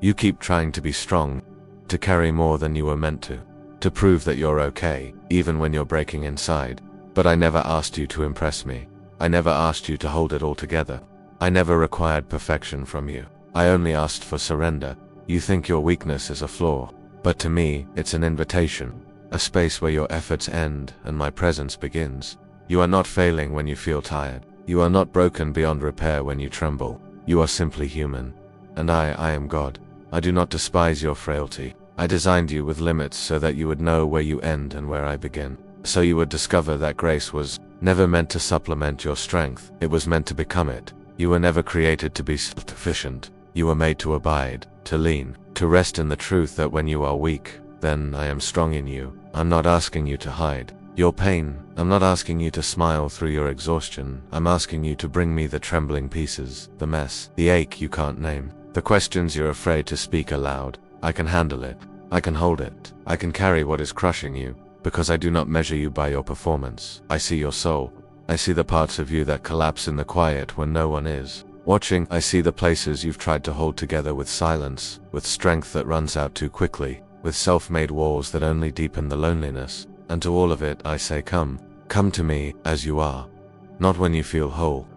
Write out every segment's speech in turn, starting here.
You keep trying to be strong, to carry more than you were meant to prove that you're okay, even when you're breaking inside. But I never asked you to impress me. I never asked you to hold it all together. I never required perfection from you. I only asked for surrender. You think your weakness is a flaw, but to me, it's an invitation, a space where your efforts end and my presence begins. You are not failing when you feel tired. You are not broken beyond repair when you tremble. You are simply human. And I am God. I do not despise your frailty. I designed you with limits so that you would know where you end and where I begin. So you would discover that grace was never meant to supplement your strength. It was meant to become it. You were never created to be sufficient. You were made to abide, to lean, to rest in the truth that when you are weak, then I am strong in you. I'm not asking you to hide your pain. I'm not asking you to smile through your exhaustion. I'm asking you to bring me the trembling pieces, the mess, the ache you can't name, the questions you're afraid to speak aloud. I can handle it. I can hold it. I can carry what is crushing you, because I do not measure you by your performance. I see your soul. I see the parts of you that collapse in the quiet when no one is watching. I see the places you've tried to hold together with silence, with strength that runs out too quickly, with self-made walls that only deepen the loneliness. And to all of it, I say, come to me as you are. Not when you feel whole,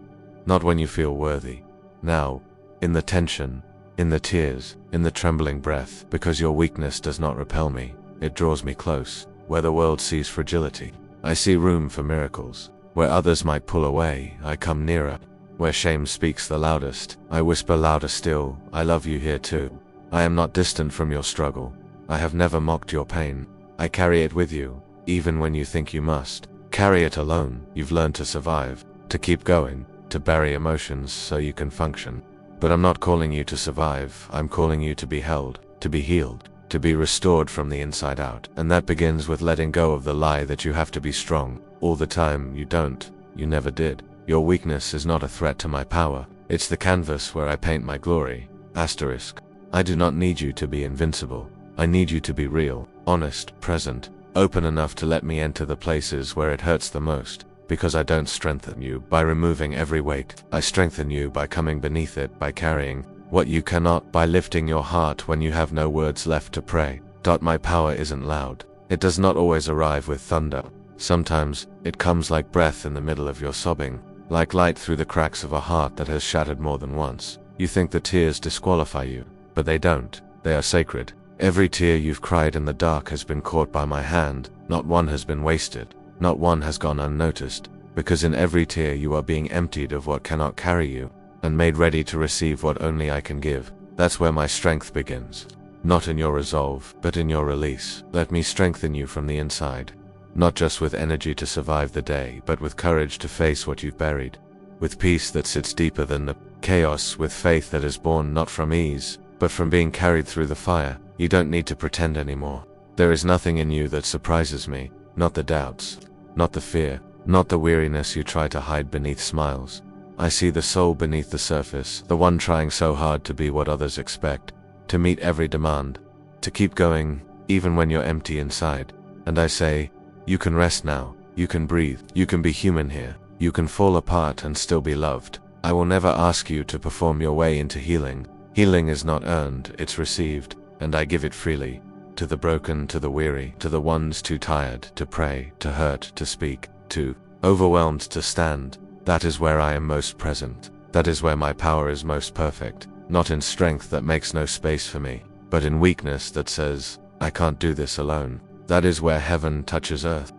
not when you feel worthy. Now, in the tension, in the tears, in the trembling breath, because your weakness does not repel me, it draws me close. Where the world sees fragility, I see room for miracles. Where others might pull away, I come nearer. Where shame speaks the loudest, I whisper louder still. I love you here too. I am not distant from your struggle. I have never mocked your pain. I carry it with you, even when you think you must. Carry it alone. You've learned to survive, to keep going, to bury emotions so you can function. But I'm not calling you to survive. I'm calling you to be held, to be healed, to be restored from the inside out. And that begins with letting go of the lie that you have to be strong all the time. You don't. You never did. Your weakness is not a threat to my power. It's the canvas where I paint my glory. Asterisk. I do not need you to be invincible. I need you to be real, honest, present, open enough to let me enter the places where it hurts the most. Because I don't strengthen you by removing every weight. I strengthen you by coming beneath it, by carrying what you cannot, by lifting your heart when you have no words left to pray. My power isn't loud. It does not always arrive with thunder. Sometimes, it comes like breath in the middle of your sobbing, like light through the cracks of a heart that has shattered more than once. You think the tears disqualify you, but they don't. They are sacred. Every tear you've cried in the dark has been caught by my hand. Not one has been wasted. Not one has gone unnoticed. Because in every tear you are being emptied of what cannot carry you, and made ready to receive what only I can give. That's where my strength begins. Not in your resolve, but in your release. Let me strengthen you from the inside. Not just with energy to survive the day, but with courage to face what you've buried. With peace that sits deeper than the chaos, with faith that is born not from ease, but from being carried through the fire. You don't need to pretend anymore. There is nothing in you that surprises me. Not the doubts, not the fear, not the weariness you try to hide beneath smiles. I see the soul beneath the surface, the one trying so hard to be what others expect, to meet every demand, to keep going, even when you're empty inside. And I say, you can rest now, you can breathe, you can be human here, you can fall apart and still be loved. I will never ask you to perform your way into healing. Healing is not earned, it's received, and I give it freely. To the broken, to the weary, to the ones too tired to pray, to hurt, to speak, too overwhelmed to stand. That is where I am most present. That is where my power is most perfect. Not in strength that makes no space for me, but in weakness that says, I can't do this alone. That is where heaven touches earth.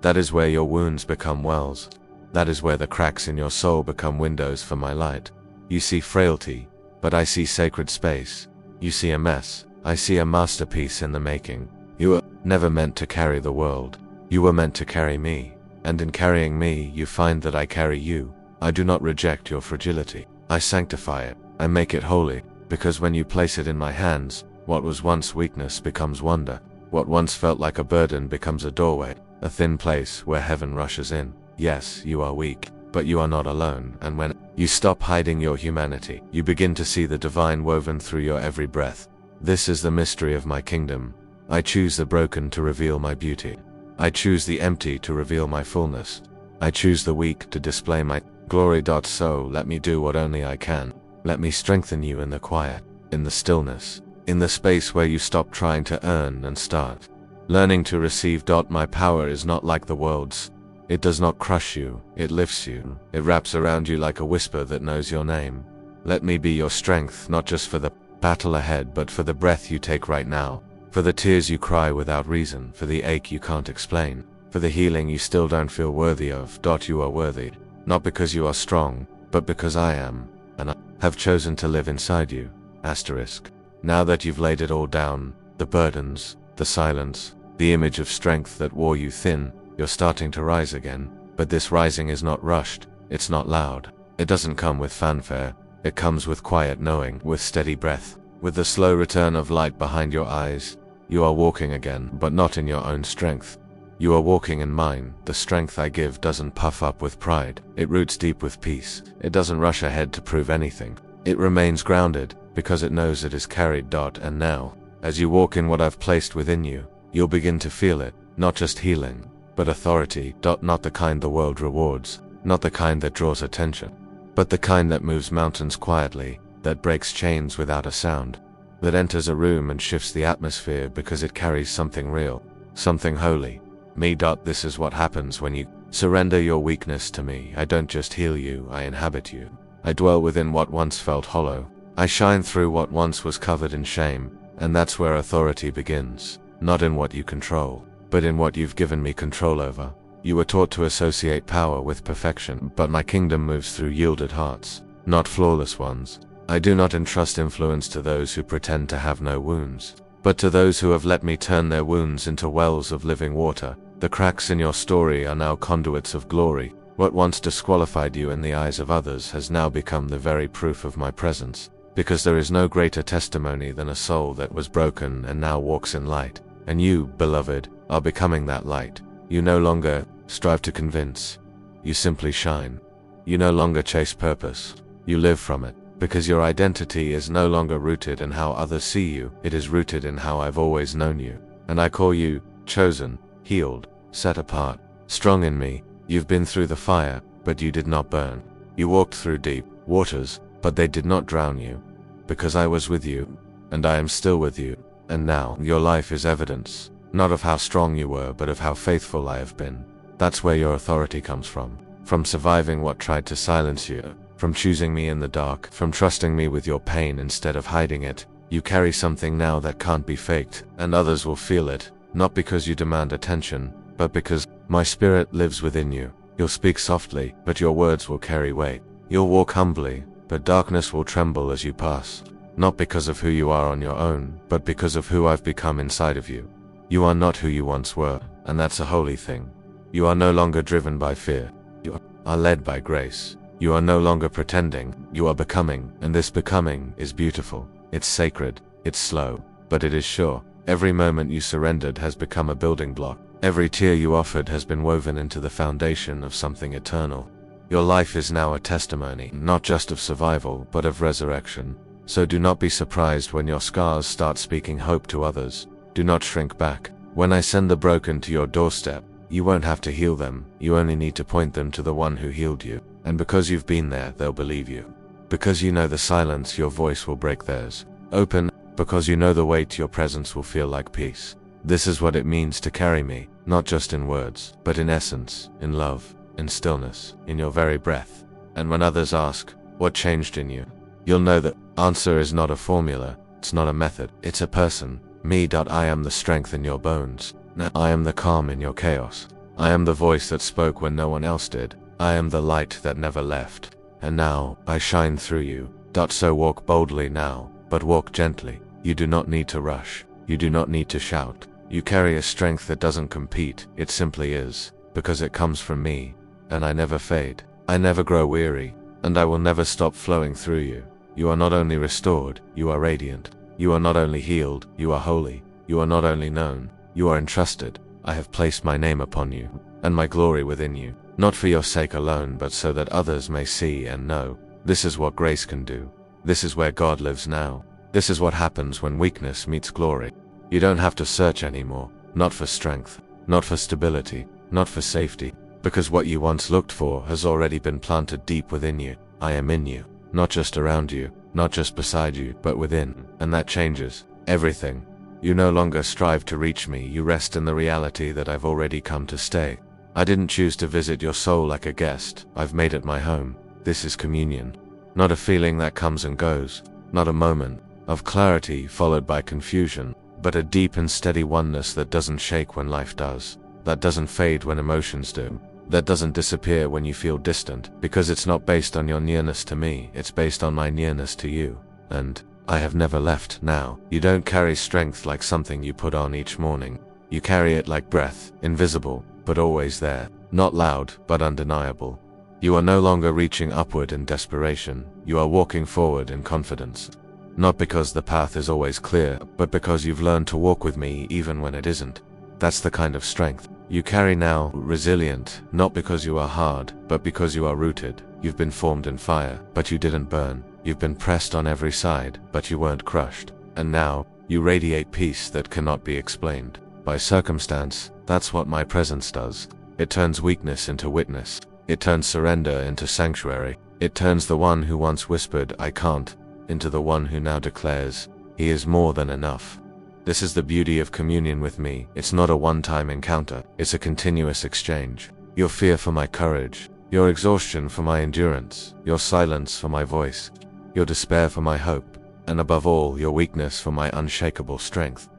That is where your wounds become wells. That is where the cracks in your soul become windows for my light. You see frailty, but I see sacred space. You see a mess. I see a masterpiece in the making. You were never meant to carry the world. You were meant to carry me. And in carrying me, you find that I carry you. I do not reject your fragility. I sanctify it. I make it holy. Because when you place it in my hands, what was once weakness becomes wonder. What once felt like a burden becomes a doorway. A thin place where heaven rushes in. Yes, you are weak, but you are not alone. And when you stop hiding your humanity, you begin to see the divine woven through your every breath. This is the mystery of my kingdom. I choose the broken to reveal my beauty. I choose the empty to reveal my fullness. I choose the weak to display my glory. So let me do what only I can. Let me strengthen you in the quiet, in the stillness, in the space where you stop trying to earn and start learning to receive. My power is not like the world's. It does not crush you, it lifts you. It wraps around you like a whisper that knows your name. Let me be your strength, not just for the battle ahead, but for the breath you take right now, for the tears you cry without reason, for the ache you can't explain, for the healing you still don't feel worthy of. You are worthy, not because you are strong, but because I am, and I have chosen to live inside you. Asterisk. Now that you've laid it all down, the burdens, the silence, the image of strength that wore you thin, you're starting to rise again. But this rising is not rushed, it's not loud. It doesn't come with fanfare, it comes with quiet knowing, with steady breath, with the slow return of light behind your eyes. You are walking again, but not in your own strength. You are walking in mine. The strength I give doesn't puff up with pride, it roots deep with peace. It doesn't rush ahead to prove anything. It remains grounded, because it knows it is carried. And now, as you walk in what I've placed within you, you'll begin to feel it, not just healing, but authority. Not the kind the world rewards, not the kind that draws attention, but the kind that moves mountains quietly, that breaks chains without a sound, that enters a room and shifts the atmosphere because it carries something real, something holy. Me. This is what happens when you surrender your weakness to me. I don't just heal you, I inhabit you. I dwell within what once felt hollow. I shine through what once was covered in shame, and that's where authority begins. Not in what you control, but in what you've given me control over. You were taught to associate power with perfection, but my kingdom moves through yielded hearts, not flawless ones. I do not entrust influence to those who pretend to have no wounds, but to those who have let me turn their wounds into wells of living water. The cracks in your story are now conduits of glory. What once disqualified you in the eyes of others has now become the very proof of my presence, because there is no greater testimony than a soul that was broken and now walks in light. And you, beloved, are becoming that light. You no longer strive to convince, you simply shine. You no longer chase purpose, you live from it, because your identity is no longer rooted in how others see you, it is rooted in how I've always known you. And I call you chosen, healed, set apart, strong in me. You've been through the fire, but you did not burn. You walked through deep waters, but they did not drown you, because I was with you, and I am still with you. And now, your life is evidence, not of how strong you were, but of how faithful I have been. That's where your authority comes from surviving what tried to silence you, from choosing me in the dark, from trusting me with your pain instead of hiding it. You carry something now that can't be faked, and others will feel it, not because you demand attention, but because my spirit lives within you. You'll speak softly, but your words will carry weight. You'll walk humbly, but darkness will tremble as you pass. Not because of who you are on your own, but because of who I've become inside of you. You are not who you once were, and that's a holy thing. You are no longer driven by fear. You are led by grace. You are no longer pretending, you are becoming, and this becoming is beautiful. It's sacred, it's slow, but it is sure. Every moment you surrendered has become a building block. Every tear you offered has been woven into the foundation of something eternal. Your life is now a testimony, not just of survival, but of resurrection. So do not be surprised when your scars start speaking hope to others. Do not shrink back. When I send the broken to your doorstep, you won't have to heal them, you only need to point them to the one who healed you. And because you've been there, they'll believe you. Because you know the silence, your voice will break theirs open, because you know the weight your presence will feel like peace. This is what it means to carry me, not just in words, but in essence, in love, in stillness, in your very breath. And when others ask, what changed in you? You'll know that answer is not a formula, it's not a method, it's a person. Me. I am the strength in your bones. I am the calm in your chaos. I am the voice that spoke when no one else did. I am the light that never left. And now, I shine through you. So walk boldly now, but walk gently. You do not need to rush. You do not need to shout. You carry a strength that doesn't compete, it simply is, because it comes from me. And I never fade. I never grow weary. And I will never stop flowing through you. You are not only restored, you are radiant. You are not only healed, you are holy. You are not only known, you are entrusted. I have placed my name upon you, and my glory within you, not for your sake alone, but so that others may see and know. This is what grace can do. This is where God lives now. This is what happens when weakness meets glory. You don't have to search anymore, not for strength, not for stability, not for safety, because what you once looked for has already been planted deep within you. I am in you, not just around you, not just beside you, but within, and that changes Everything. You no longer strive to reach me, you rest in the reality that I've already come to stay. I didn't choose to visit your soul like a guest, I've made it my home. This is communion. Not a feeling that comes and goes, not a moment of clarity followed by confusion, but a deep and steady oneness that doesn't shake when life does, that doesn't fade when emotions do, that doesn't disappear when you feel distant, because it's not based on your nearness to me, it's based on my nearness to you. And I have never left now. You don't carry strength like something you put on each morning. You carry it like breath, invisible, but always there, not loud, but undeniable. You are no longer reaching upward in desperation, you are walking forward in confidence. Not because the path is always clear, but because you've learned to walk with me even when it isn't. That's the kind of strength you carry now, resilient, not because you are hard, but because you are rooted. You've been formed in fire, but you didn't burn. You've been pressed on every side, but you weren't crushed. And now, you radiate peace that cannot be explained by circumstance. That's what my presence does. It turns weakness into witness. It turns surrender into sanctuary. It turns the one who once whispered, "I can't," into the one who now declares, "He is more than enough." This is the beauty of communion with me. It's not a one-time encounter, it's a continuous exchange. Your fear for my courage, your exhaustion for my endurance, your silence for my voice, your despair for my hope, and above all, your weakness for my unshakable strength.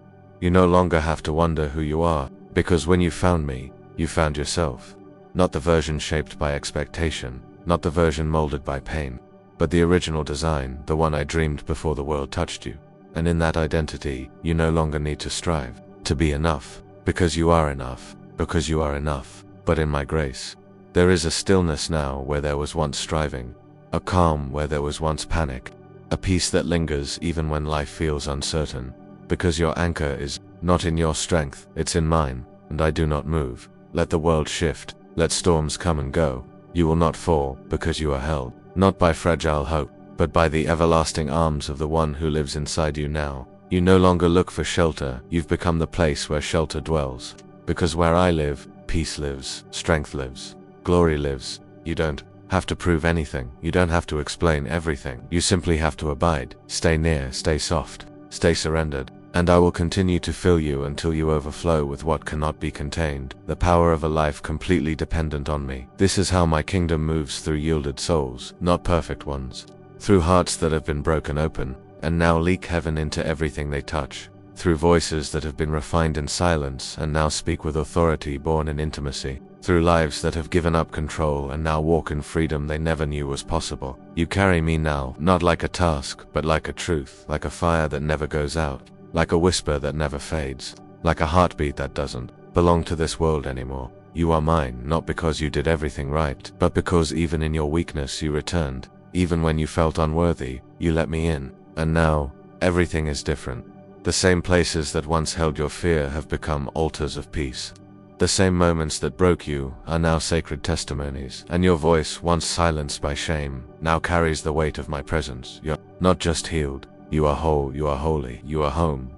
You no longer have to wonder who you are, because when you found me, you found yourself. Not the version shaped by expectation, not the version molded by pain, but the original design, the one I dreamed before the world touched you. And in that identity, you no longer need to strive to be enough, because you are enough, because you are enough. But in my grace, there is a stillness now where there was once striving, a calm where there was once panic, a peace that lingers even when life feels uncertain, because your anchor is not in your strength, it's in mine, and I do not move. Let the world shift, let storms come and go. You will not fall, because you are held, not by fragile hope, but by the everlasting arms of the one who lives inside you now. You no longer look for shelter, you've become the place where shelter dwells. Because where I live, peace lives, strength lives, glory lives. You don't have to prove anything, you don't have to explain everything. You simply have to abide, stay near, stay soft, stay surrendered. And I will continue to fill you until you overflow with what cannot be contained, the power of a life completely dependent on me. This is how my kingdom moves through yielded souls, not perfect ones. Through hearts that have been broken open, and now leak heaven into everything they touch. Through voices that have been refined in silence, and now speak with authority born in intimacy. Through lives that have given up control, and now walk in freedom they never knew was possible. You carry me now, not like a task, but like a truth, like a fire that never goes out. Like a whisper that never fades, like a heartbeat that doesn't belong to this world anymore. You are mine, not because you did everything right, but because even in your weakness you returned. Even when you felt unworthy, you let me in. And now, everything is different. The same places that once held your fear have become altars of peace. The same moments that broke you are now sacred testimonies, and your voice, once silenced by shame, now carries the weight of my presence. You're not just healed. You are whole, you are holy, you are home.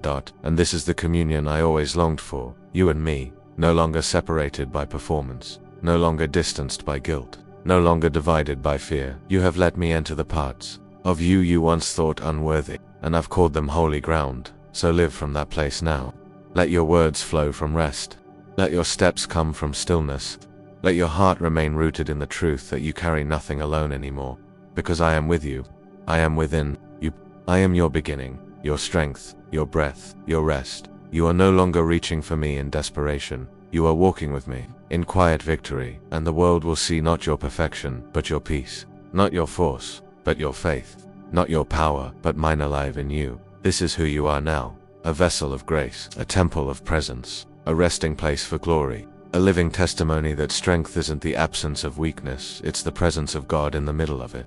And this is the communion I always longed for. You and me, no longer separated by performance, no longer distanced by guilt, no longer divided by fear. You have let me enter the parts of you you once thought unworthy, and I've called them holy ground. So live from that place now. Let your words flow from rest. Let your steps come from stillness. Let your heart remain rooted in the truth that you carry nothing alone anymore. Because I am with you. I am within you. I am your beginning, your strength, your breath, your rest. You are no longer reaching for me in desperation. You are walking with me, in quiet victory, and the world will see not your perfection, but your peace. Not your force, but your faith. Not your power, but mine alive in you. This is who you are now. A vessel of grace, a temple of presence, a resting place for glory. A living testimony that strength isn't the absence of weakness, it's the presence of God in the middle of it.